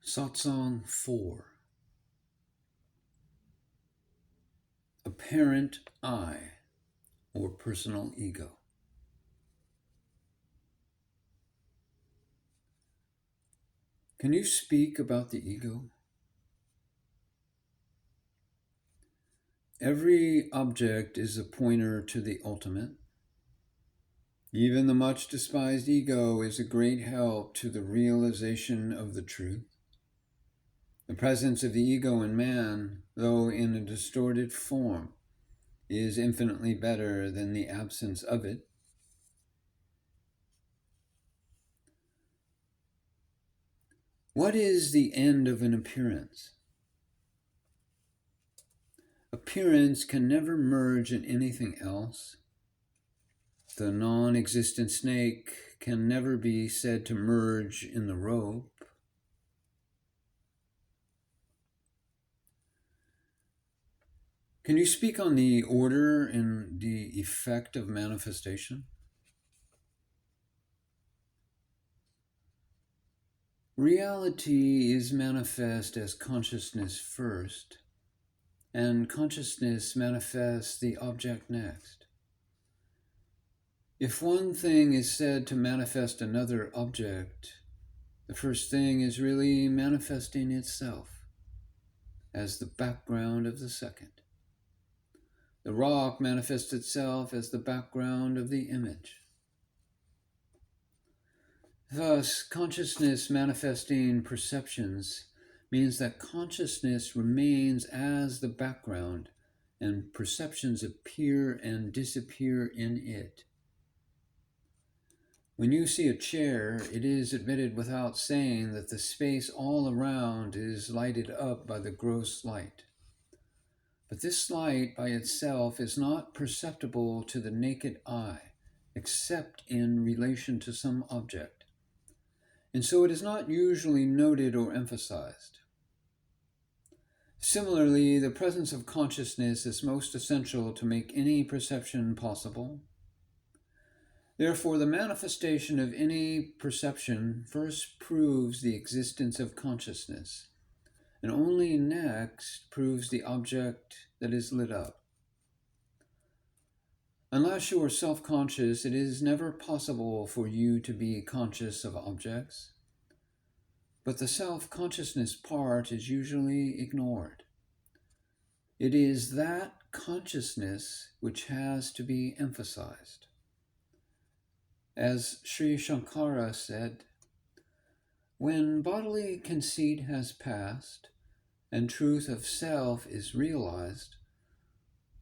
Satsang-4. Apparent I, or personal ego. Can you speak about the ego? Every object is a pointer to the ultimate. Even the much despised ego is a great help to the realization of the truth. The presence of the ego in man, though in a distorted form, is infinitely better than the absence of it. What is the end of an appearance? Appearance can never merge in anything else. The non-existent snake can never be said to merge in the rope. Can you speak on the order and the effect of manifestation? Reality is manifest as consciousness first, and consciousness manifests the object next. If one thing is said to manifest another object, the first thing is really manifesting itself as the background of the second. The rock manifests itself as the background of the image. Thus, consciousness manifesting perceptions means that consciousness remains as the background and perceptions appear and disappear in it. When you see a chair, it is admitted without saying that the space all around is lighted up by the gross light. But this light by itself is not perceptible to the naked eye, except in relation to some object. And so it is not usually noted or emphasized. Similarly, the presence of consciousness is most essential to make any perception possible. Therefore, the manifestation of any perception first proves the existence of consciousness, and only next proves the object that is lit up. Unless you are self-conscious, it is never possible for you to be conscious of objects. But the self-consciousness part is usually ignored. It is that consciousness which has to be emphasized. As Sri Shankara said, when bodily conceit has passed and truth of self is realized,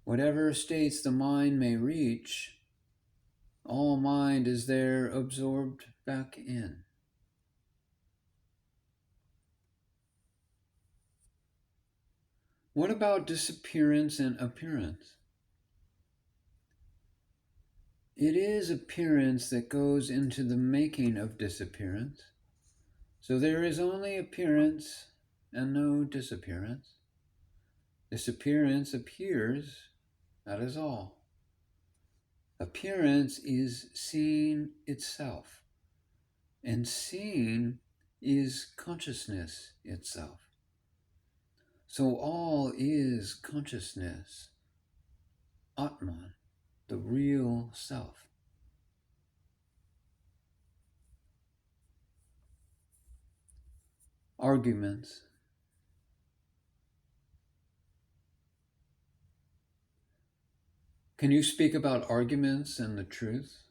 whatever states the mind may reach, all mind is there absorbed back in. What about disappearance and appearance? It is appearance that goes into the making of disappearance. So there is only appearance and no disappearance. Disappearance appears, that is all. Appearance is seeing itself, and seeing is consciousness itself. So all is consciousness, Atman, the real self. Arguments. Can you speak about arguments and the truth?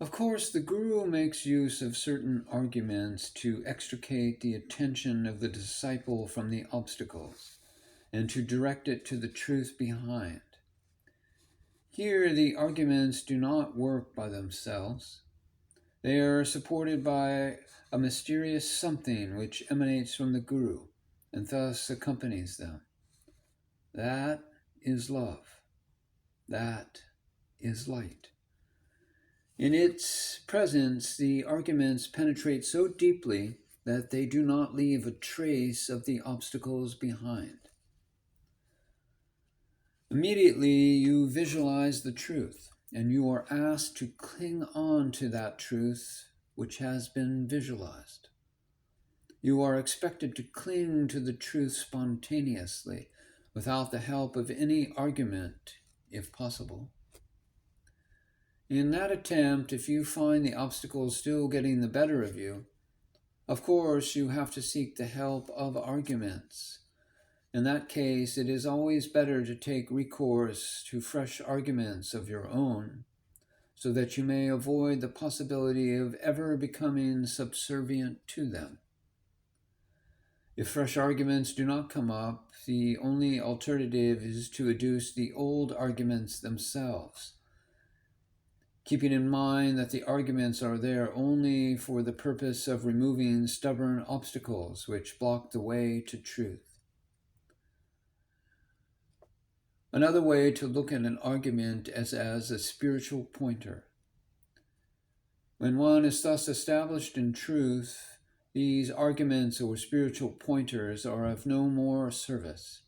Of course, the Guru makes use of certain arguments to extricate the attention of the disciple from the obstacles and to direct it to the truth behind. Here, the arguments do not work by themselves. They are supported by a mysterious something which emanates from the Guru and thus accompanies them. That is love. That is light. In its presence, the arguments penetrate so deeply that they do not leave a trace of the obstacles behind. Immediately, you visualize the truth, and you are asked to cling on to that truth which has been visualized. You are expected to cling to the truth spontaneously, without the help of any argument, if possible. In that attempt, if you find the obstacles still getting the better of you, of course you have to seek the help of arguments. In that case, it is always better to take recourse to fresh arguments of your own, so that you may avoid the possibility of ever becoming subservient to them. If fresh arguments do not come up, the only alternative is to adduce the old arguments themselves, keeping in mind that the arguments are there only for the purpose of removing stubborn obstacles which block the way to truth. Another way to look at an argument is as a spiritual pointer. When one is thus established in truth, these arguments or spiritual pointers are of no more service.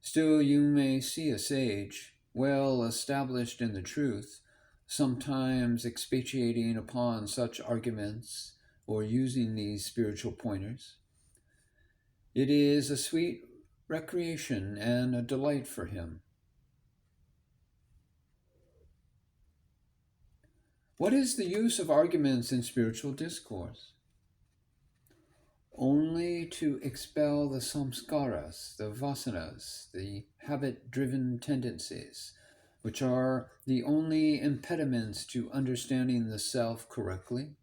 Still, you may see a sage, well established in the truth, sometimes expatiating upon such arguments or using these spiritual pointers. It is a sweet recreation and a delight for him. What is the use of arguments in spiritual discourse? Only to expel the samskaras, the vasanas, the habit-driven tendencies, which are the only impediments to understanding the self correctly.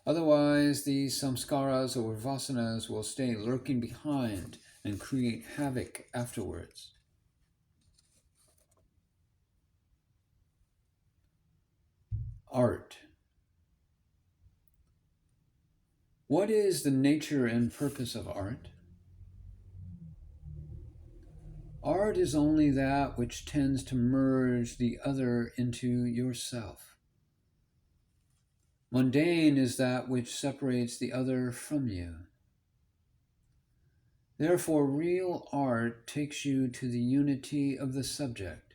Otherwise, these samskaras or vasanas will stay lurking behind and create havoc afterwards. Art. What is the nature and purpose of art? Art is only that which tends to merge the other into yourself. Mundane is that which separates the other from you. Therefore, real art takes you to the unity of the subject,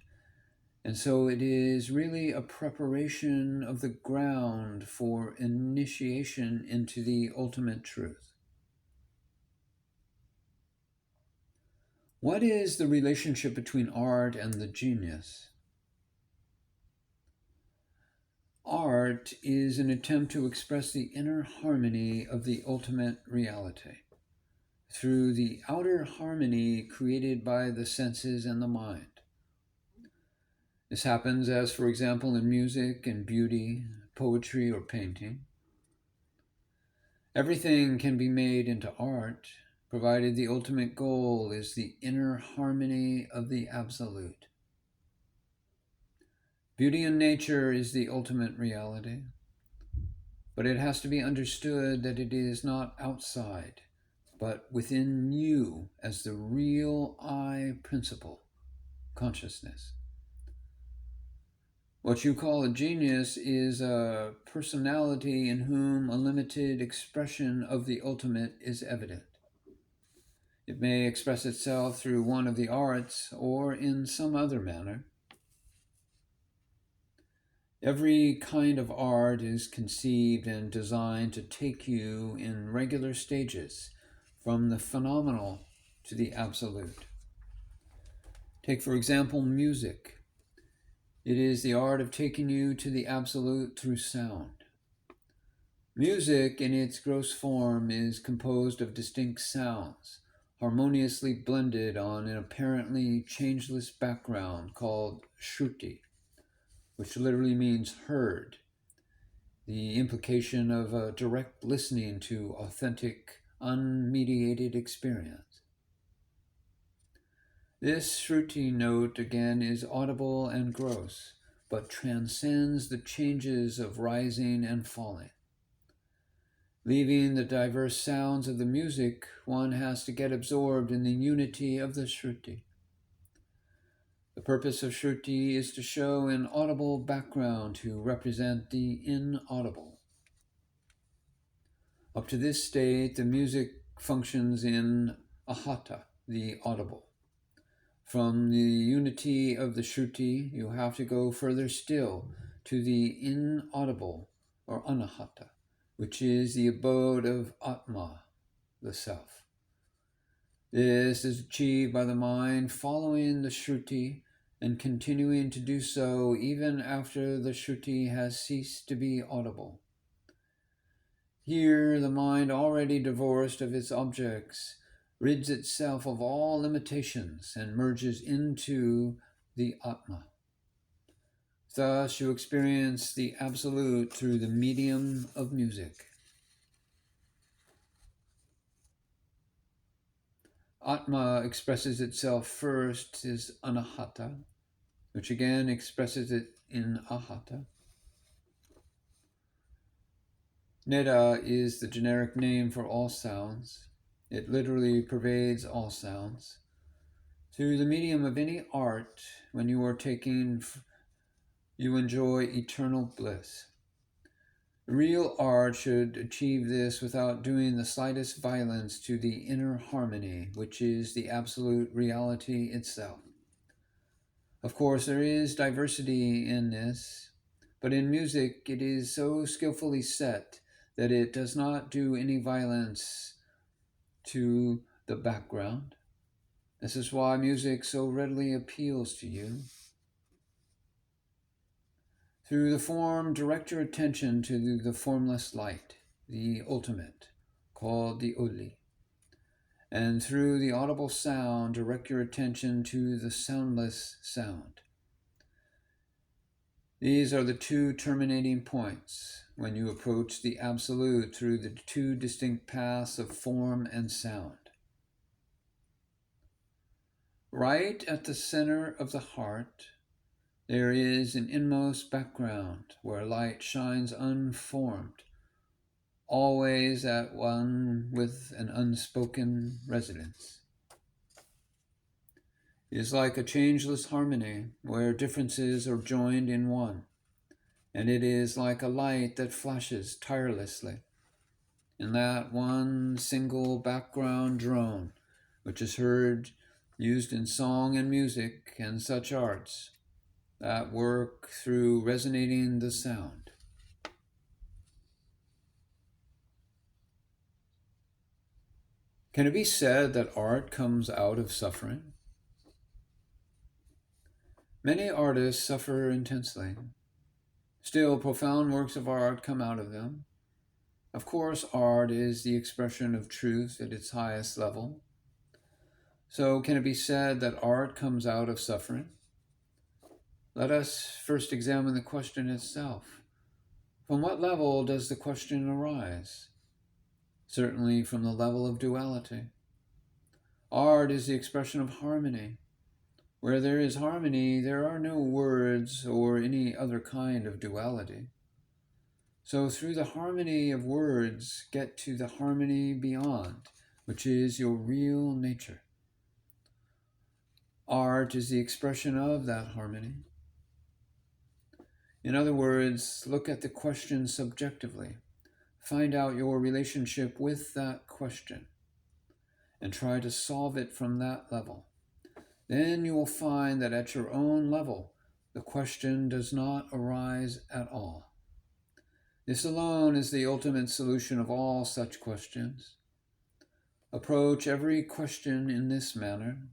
and so it is really a preparation of the ground for initiation into the ultimate truth. What is the relationship between art and the genius? Art is an attempt to express the inner harmony of the ultimate reality through the outer harmony created by the senses and the mind. This happens as, for example, in music and beauty, poetry, or painting. Everything can be made into art, provided the ultimate goal is the inner harmony of the Absolute. Beauty in nature is the ultimate reality, but it has to be understood that it is not outside, but within you as the real I principle, consciousness. What you call a genius is a personality in whom a limited expression of the ultimate is evident. It may express itself through one of the arts or in some other manner. Every kind of art is conceived and designed to take you in regular stages from the phenomenal to the absolute. Take, for example, music. It is the art of taking you to the absolute through sound. Music, in its gross form, is composed of distinct sounds, harmoniously blended on an apparently changeless background called shruti, which literally means heard, the implication of a direct listening to authentic, unmediated experience. This shruti note, again, is audible and gross, but transcends the changes of rising and falling. Leaving the diverse sounds of the music, one has to get absorbed in the unity of the shruti. The purpose of shruti is to show an audible background to represent the inaudible. Up to this state, the music functions in ahata, the audible. From the unity of the shruti, you have to go further still to the inaudible, or anahata, which is the abode of Atma, the self. This is achieved by the mind following the Shruti and continuing to do so even after the Shruti has ceased to be audible. Here, the mind, already divorced of its objects, rids itself of all limitations and merges into the Atma. Thus, you experience the Absolute through the medium of music. Atma expresses itself first as anahata, which again expresses it in ahata. Neda is the generic name for all sounds. It literally pervades all sounds. Through the medium of any art, when you are taking, you enjoy eternal bliss. Real art should achieve this without doing the slightest violence to the inner harmony, which is the absolute reality itself. Of course, there is diversity in this, but in music it is so skillfully set that it does not do any violence to the background. This is why music so readily appeals to you. Through the form, direct your attention to the formless light, the ultimate, called the Uli. And through the audible sound, direct your attention to the soundless sound. These are the two terminating points when you approach the Absolute through the two distinct paths of form and sound. Right at the center of the heart, there is an inmost background where light shines unformed, always at one with an unspoken residence. It is like a changeless harmony where differences are joined in one, and it is like a light that flashes tirelessly in that one single background drone, which is heard used in song and music and such arts that work through resonating the sound. Can it be said that art comes out of suffering? Many artists suffer intensely. Still, profound works of art come out of them. Of course, art is the expression of truth at its highest level. So, can it be said that art comes out of suffering? Let us first examine the question itself. From what level does the question arise? Certainly from the level of duality. Art is the expression of harmony. Where there is harmony, there are no words or any other kind of duality. So through the harmony of words, get to the harmony beyond, which is your real nature. Art is the expression of that harmony. In other words, look at the question subjectively. Find out your relationship with that question and try to solve it from that level. Then you will find that at your own level, the question does not arise at all. This alone is the ultimate solution of all such questions. Approach every question in this manner.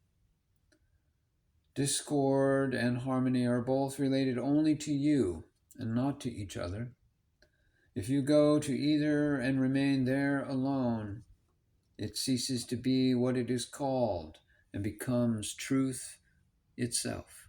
Discord and harmony are both related only to you and not to each other. If you go to either and remain there alone, it ceases to be what it is called and becomes truth itself.